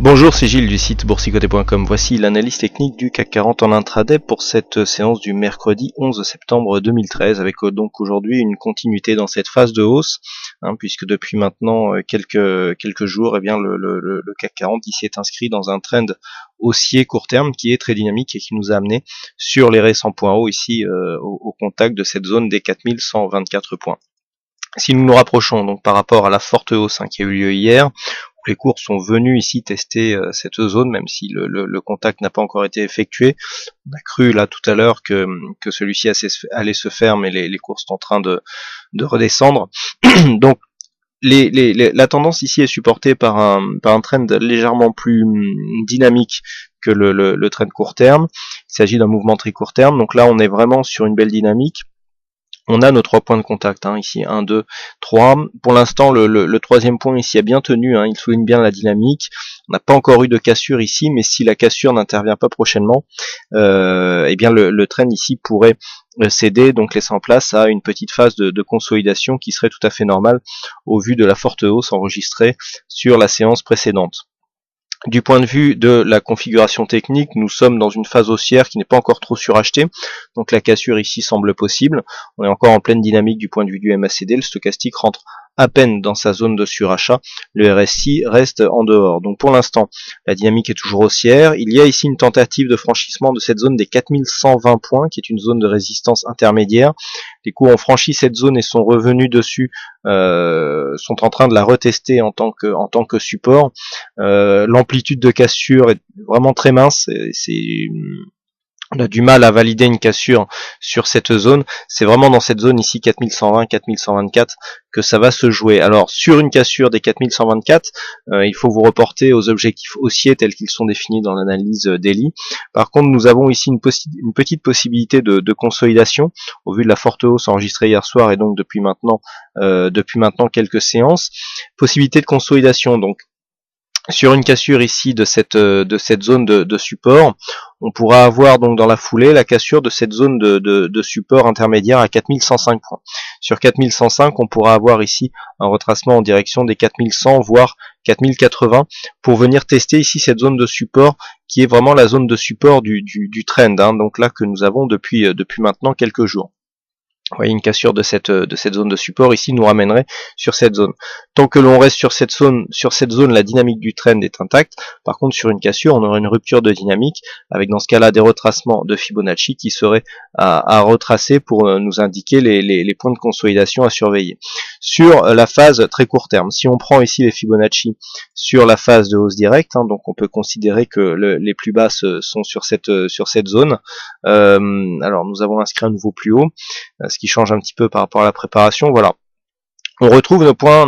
Bonjour, c'est Gilles du site boursicoté.com. Voici l'analyse technique du CAC 40 en intraday pour cette séance du mercredi 11 septembre 2013, avec donc aujourd'hui une continuité dans cette phase de hausse, puisque depuis maintenant quelques jours, le CAC 40 ici est inscrit dans un trend haussier court terme qui est très dynamique et qui nous a amené sur les récents points hauts ici au contact de cette zone des 4124 points. Si nous nous rapprochons donc par rapport à la forte hausse qui a eu lieu hier, les cours sont venus ici tester cette zone, même si le contact n'a pas encore été effectué. On a cru là tout à l'heure que celui-ci allait se faire, mais les cours sont en train de redescendre. Donc la tendance ici est supportée par un trend légèrement plus dynamique que le trend court terme. Il s'agit d'un mouvement très court terme, donc là on est vraiment sur une belle dynamique. On a nos 3 points de contact, ici 1, 2, 3. Pour l'instant, le troisième point ici a bien tenu, il souligne bien la dynamique. On n'a pas encore eu de cassure ici, mais si la cassure n'intervient pas prochainement, le trend ici pourrait céder, donc laissant place à une petite phase de consolidation qui serait tout à fait normale au vu de la forte hausse enregistrée sur la séance précédente. Du point de vue de la configuration technique, nous sommes dans une phase haussière qui n'est pas encore trop surachetée, donc la cassure ici semble possible. On est encore en pleine dynamique du point de vue du MACD, le stochastique rentre à peine dans sa zone de surachat, le RSI reste en dehors. Donc pour l'instant, la dynamique est toujours haussière. Il y a ici une tentative de franchissement de cette zone des 4120 points, qui est une zone de résistance intermédiaire. Les cours ont franchi cette zone et sont revenus dessus, sont en train de la retester en tant que support. L'amplitude de cassure est vraiment très mince. On a du mal à valider une cassure sur cette zone. C'est vraiment dans cette zone ici 4120, 4124 que ça va se jouer. Alors sur une cassure des 4124, il faut vous reporter aux objectifs haussiers tels qu'ils sont définis dans l'analyse daily. Par contre, nous avons ici une petite possibilité de consolidation au vu de la forte hausse enregistrée hier soir et donc depuis maintenant quelques séances. Possibilité de consolidation donc sur une cassure ici de cette zone de support. On pourra avoir donc dans la foulée la cassure de cette zone de support intermédiaire à 4105 points. Sur 4105, on pourra avoir ici un retracement en direction des 4100 voire 4080 pour venir tester ici cette zone de support qui est vraiment la zone de support du trend, donc là que nous avons depuis maintenant quelques jours. Vous voyez, une cassure de cette zone de support ici nous ramènerait sur cette zone. Tant que l'on reste sur cette zone, la dynamique du trend est intacte. Par contre, sur une cassure, on aurait une rupture de dynamique avec dans ce cas-là des retracements de Fibonacci qui seraient à retracer pour nous indiquer les points de consolidation à surveiller. Sur la phase très court terme, si on prend ici les Fibonacci sur la phase de hausse directe, donc on peut considérer que les plus basses sont sur cette zone. Alors nous avons inscrit un nouveau plus haut, ce qui change un petit peu par rapport à la préparation. Voilà. On retrouve nos points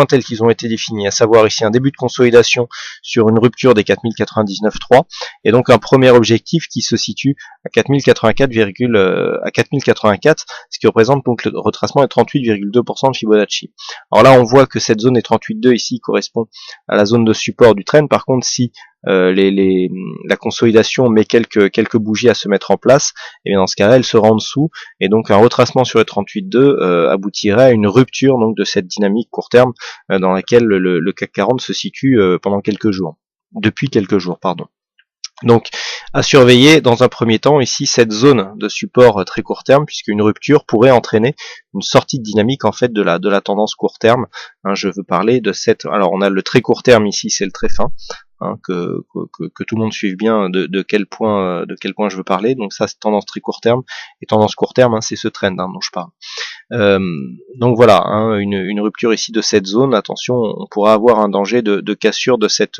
tels qu'ils ont été définis, à savoir ici un début de consolidation sur une rupture des 4099,3 et donc un premier objectif qui se situe à 4084, ce qui représente donc le retracement de 38,2% de Fibonacci. Alors là, on voit que cette zone des 38,2 ici correspond à la zone de support du trend. Par contre, si la consolidation met quelques bougies à se mettre en place, et bien dans ce cas-là, elle sera en dessous, et donc un retracement sur les 38,2 aboutirait à une rupture donc de cette dynamique court terme dans laquelle le CAC 40 se situe depuis quelques jours, pardon. Donc à surveiller dans un premier temps ici cette zone de support très court terme, puisque une rupture pourrait entraîner une sortie de dynamique en fait de la tendance court terme. Je veux parler de cette. Alors on a le très court terme ici, c'est le très fin. Que tout le monde suive bien de quel point je veux parler. Donc ça c'est tendance très court terme, et tendance court terme c'est ce trend dont je parle. Donc voilà, une rupture ici de cette zone. Attention, on pourra avoir un danger de cassure de cette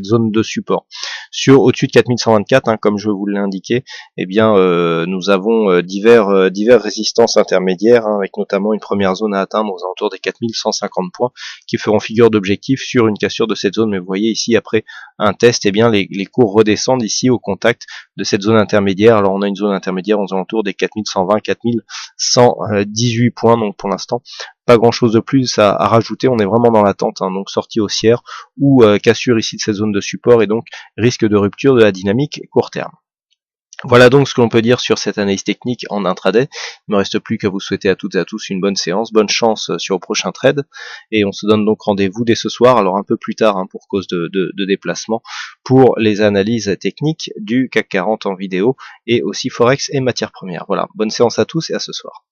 zone de support. Sur au-dessus de 4124, comme je vous l'ai indiqué, nous avons divers résistances intermédiaires, avec notamment une première zone à atteindre aux alentours des 4150 points qui feront figure d'objectif sur une cassure de cette zone. Mais vous voyez ici, après un test, les cours redescendent ici au contact de cette zone intermédiaire. Alors on a une zone intermédiaire aux alentours des 4120, 4118 points, donc pour l'instant pas grand chose de plus à rajouter. On est vraiment dans l'attente, donc sortie haussière ou cassure ici de cette zone de support et donc risque de rupture de la dynamique court terme. Voilà donc ce que l'on peut dire sur cette analyse technique en intraday. Il ne me reste plus qu'à vous souhaiter à toutes et à tous une bonne séance, bonne chance sur le prochain trade, et on se donne donc rendez-vous dès ce soir, alors un peu plus tard pour cause de déplacement, pour les analyses techniques du CAC 40 en vidéo, et aussi Forex et matières premières. Voilà, bonne séance à tous et à ce soir.